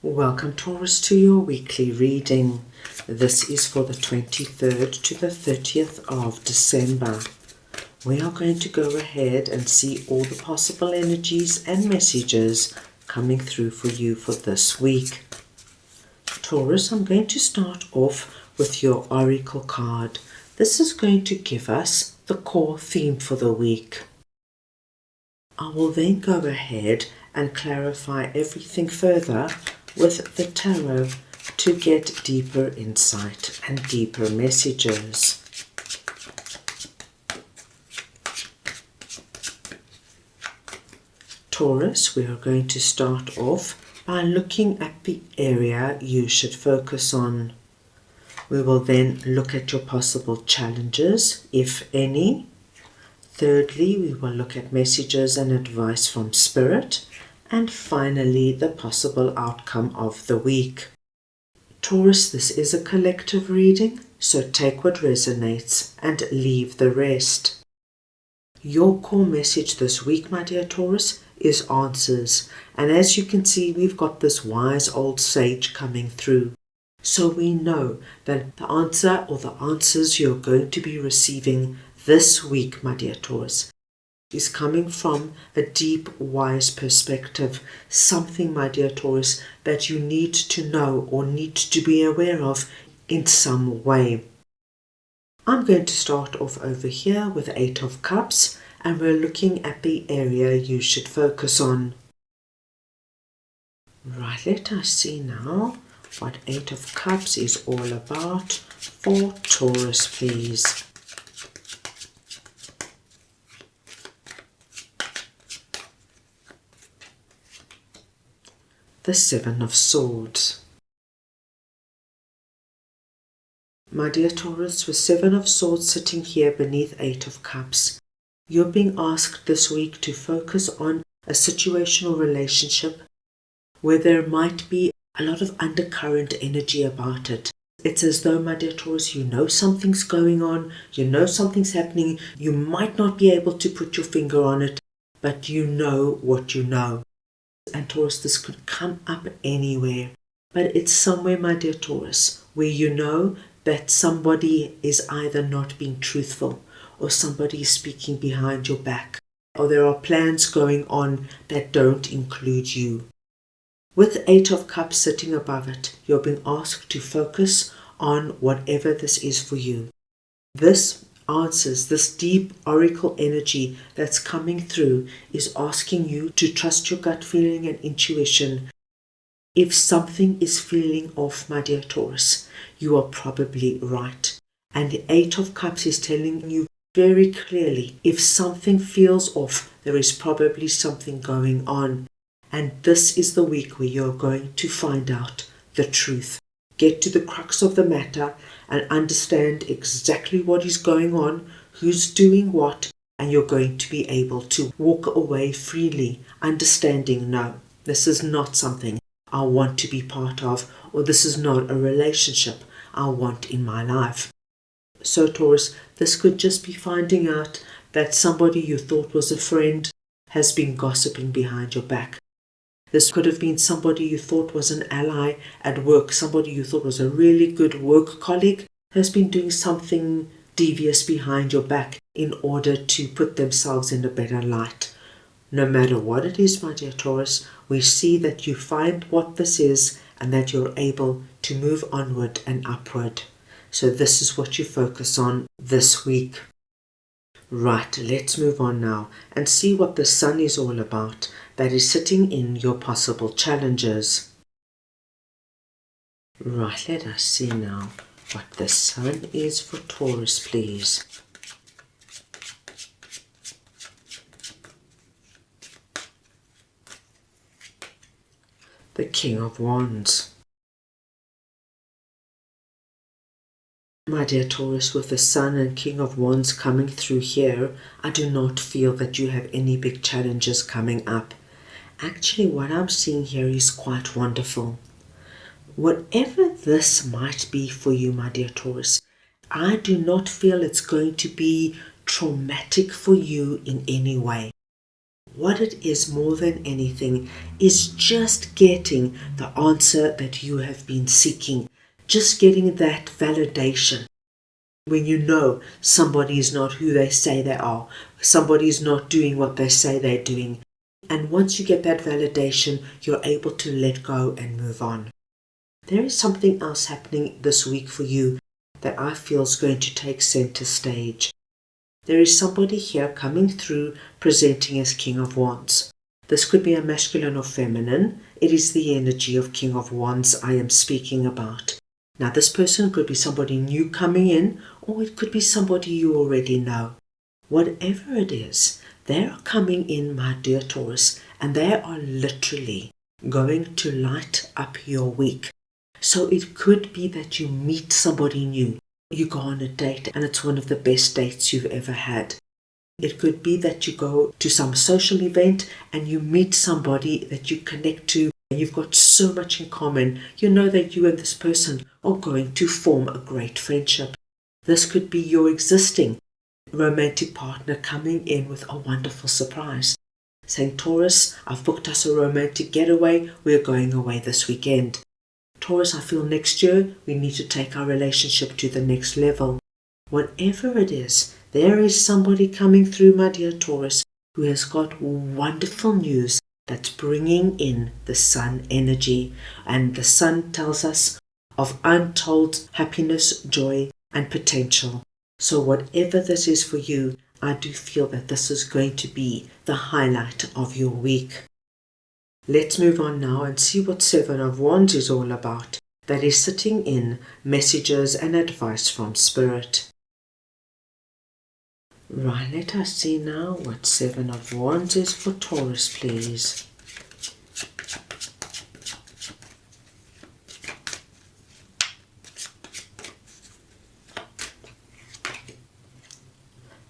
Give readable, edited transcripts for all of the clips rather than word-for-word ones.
Welcome, Taurus, to your weekly reading. This is for the 23rd to the 30th of December. We are going to go ahead and see all the possible energies and messages coming through for you for this week. Taurus, I'm going to start off with your Oracle card. This is going to give us the core theme for the week. I will then go ahead and clarify everything further with the tarot to get deeper insight and deeper messages. Taurus, we are going to start off by looking at the area you should focus on. We will then look at your possible challenges, if any. Thirdly, we will look at messages and advice from Spirit. And finally, the possible outcome of the week. Taurus, this is a collective reading, so take what resonates and leave the rest. Your core message this week, my dear Taurus, is answers. And as you can see, we've got this wise old sage coming through. So we know that the answer or the answers you're going to be receiving this week, my dear Taurus, is coming from a deep, wise perspective. Something, my dear Taurus, that you need to know or need to be aware of in some way. I'm going to start off over here with 8 of Cups, and we're looking at the area you should focus on. Right, let us see now what 8 of Cups is all about for Taurus, please. The 7 of Swords. My dear Taurus, with 7 of Swords sitting here beneath 8 of Cups, you're being asked this week to focus on a situational relationship where there might be a lot of undercurrent energy about it. It's as though, my dear Taurus, you know something's going on, you know something's happening, you might not be able to put your finger on it, but you know what you know. And Taurus, this could come up anywhere, but it's somewhere, my dear Taurus, where you know that somebody is either not being truthful or somebody is speaking behind your back, or there are plans going on that don't include you. With 8 of Cups sitting above it, you're being asked to focus on whatever this is for you. This answers, this deep oracle energy that's coming through is asking you to trust your gut feeling and intuition. If something is feeling off, my dear Taurus, you are probably right. And the 8 of Cups is telling you very clearly, if something feels off, there is probably something going on. And this is the week where you're going to find out the truth. Get to the crux of the matter and understand exactly what is going on, who's doing what, and you're going to be able to walk away freely, understanding, no, this is not something I want to be part of, or this is not a relationship I want in my life. So Taurus, this could just be finding out that somebody you thought was a friend has been gossiping behind your back. This could have been somebody you thought was an ally at work, somebody you thought was a really good work colleague, has been doing something devious behind your back in order to put themselves in a better light. No matter what it is, my dear Taurus, we see that you find what this is and that you're able to move onward and upward. So this is what you focus on this week. Right, let's move on now and see what the Sun is all about that is sitting in your possible challenges. Right, let us see now what the Sun is for Taurus, please. The King of Wands. My dear Taurus, with the Sun and King of Wands coming through here, I do not feel that you have any big challenges coming up. Actually, what I'm seeing here is quite wonderful. Whatever this might be for you, my dear Taurus, I do not feel it's going to be traumatic for you in any way. what it is more than anything is just getting the answer that you have been seeking, just getting that validation. When you know somebody is not who they say they are, somebody is not doing what they say they're doing. And once you get that validation, you're able to let go and move on. There is something else happening this week for you that I feel is going to take center stage. There is somebody here coming through presenting as King of Wands. This could be a masculine or feminine. It is the energy of King of Wands I am speaking about. Now, this person could be somebody new coming in, or it could be somebody you already know. Whatever it is, they are coming in, my dear Taurus, and they are literally going to light up your week. So it could be that you meet somebody new. You go on a date and it's one of the best dates you've ever had. It could be that you go to some social event and you meet somebody that you connect to. You've got so much in common. You know that you and this person are going to form a great friendship. This could be your existing romantic partner coming in with a wonderful surprise, saying, Taurus, I've booked us a romantic getaway. We're going away this weekend. Taurus, I feel next year we need to take our relationship to the next level. Whatever it is, there is somebody coming through, my dear Taurus, who has got wonderful news that's bringing in the sun energy. And the sun tells us of untold happiness, joy, and potential. So whatever this is for you, I do feel that this is going to be the highlight of your week. Let's move on now and see what Seven of Wands is all about. That is sitting in messages and advice from Spirit. Right, let us see now what Seven of Wands is for Taurus, please.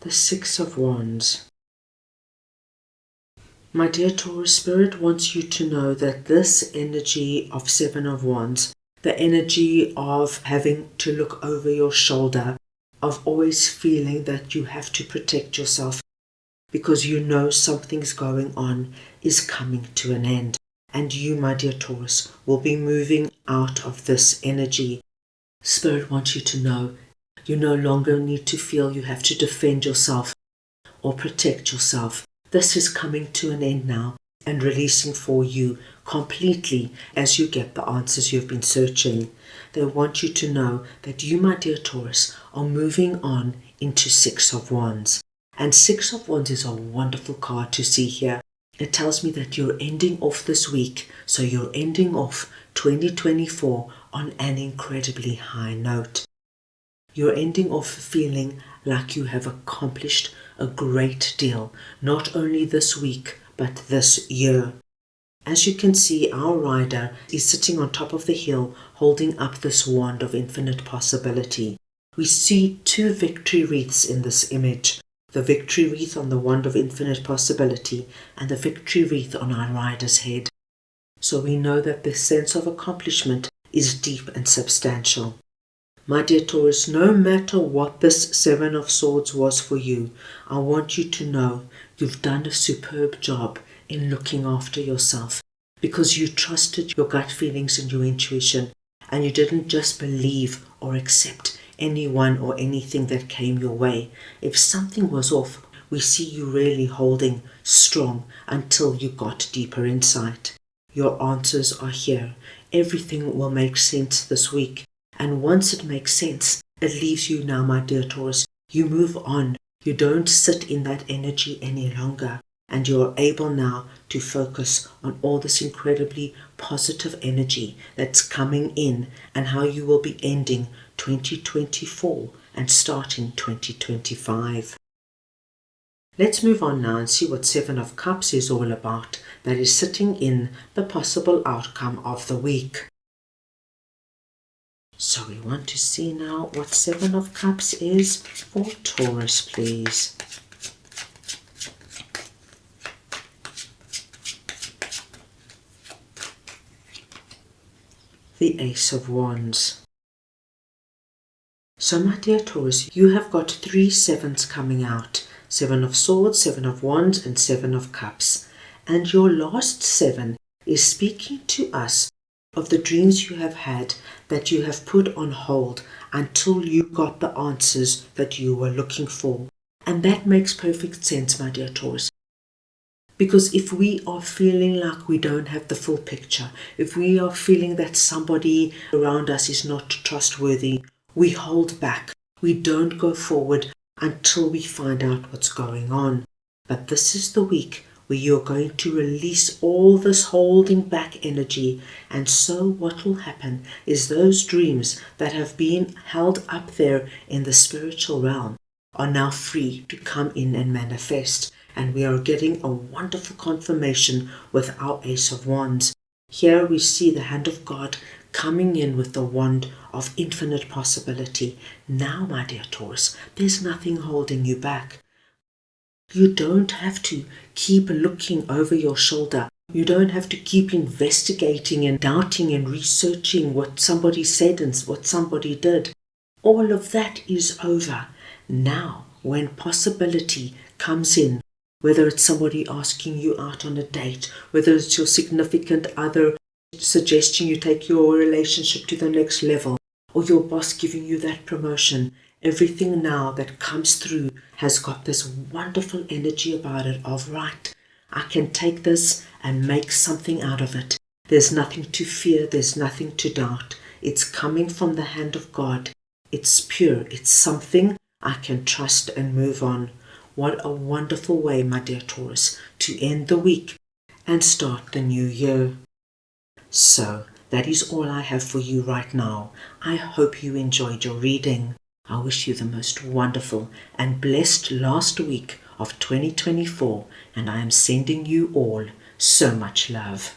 The Six of Wands. My dear Taurus, Spirit wants you to know that this energy of Seven of Wands, the energy of having to look over your shoulder, of always feeling that you have to protect yourself because you know something's going on, is coming to an end. And you, my dear Taurus, will be moving out of this energy. Spirit wants you to know you no longer need to feel you have to defend yourself or protect yourself. This is coming to an end now and releasing for you completely as you get the answers you've been searching. They want you to know that you, my dear Taurus, are moving on into Six of Wands. And Six of Wands is a wonderful card to see here. It tells me that you're ending off this week, so you're ending off 2024 on an incredibly high note. You're ending off feeling like you have accomplished a great deal, not only this week, but this year. As you can see, our rider is sitting on top of the hill, holding up this wand of infinite possibility. We see two victory wreaths in this image. The victory wreath on the wand of infinite possibility and the victory wreath on our rider's head. So we know that the sense of accomplishment is deep and substantial. My dear Taurus, no matter what this Seven of Swords was for you, I want you to know you've done a superb job in looking after yourself because you trusted your gut feelings and your intuition, and you didn't just believe or accept anyone or anything that came your way. If something was off, we see you really holding strong until you got deeper insight. Your answers are here. Everything will make sense this week. And once it makes sense, it leaves you now, my dear Taurus. You move on. You don't sit in that energy any longer. And you're able now to focus on all this incredibly positive energy that's coming in and how you will be ending 2024 and starting 2025. Let's move on now and see what Seven of Cups is all about. That is sitting in the possible outcome of the week. So we want to see now what Seven of Cups is for Taurus, please. The Ace of Wands. So my dear Taurus, you have got 3 sevens coming out. Seven of Swords, Seven of Wands, and Seven of Cups. And your last 7 is speaking to us of the dreams you have had that you have put on hold until you got the answers that you were looking for. And that makes perfect sense, my dear Taurus. Because if we are feeling like we don't have the full picture, if we are feeling that somebody around us is not trustworthy, we hold back. We don't go forward until we find out what's going on. But this is the week where you're going to release all this holding back energy. And so what will happen is those dreams that have been held up there in the spiritual realm are now free to come in and manifest. And we are getting a wonderful confirmation with our Ace of Wands. Here we see the hand of God coming in with the wand of infinite possibility. Now, my dear Taurus, there's nothing holding you back. You don't have to keep looking over your shoulder. You don't have to keep investigating and doubting and researching what somebody said and what somebody did. All of that is over. Now, when possibility comes in, whether it's somebody asking you out on a date, whether it's your significant other suggesting you take your relationship to the next level, or your boss giving you that promotion, everything now that comes through has got this wonderful energy about it of, right, I can take this and make something out of it. There's nothing to fear, there's nothing to doubt. It's coming from the hand of God. It's pure, it's something I can trust and move on. What a wonderful way, my dear Taurus, to end the week and start the new year. So, that is all I have for you right now. I hope you enjoyed your reading. I wish you the most wonderful and blessed last week of 2024, and I am sending you all so much love.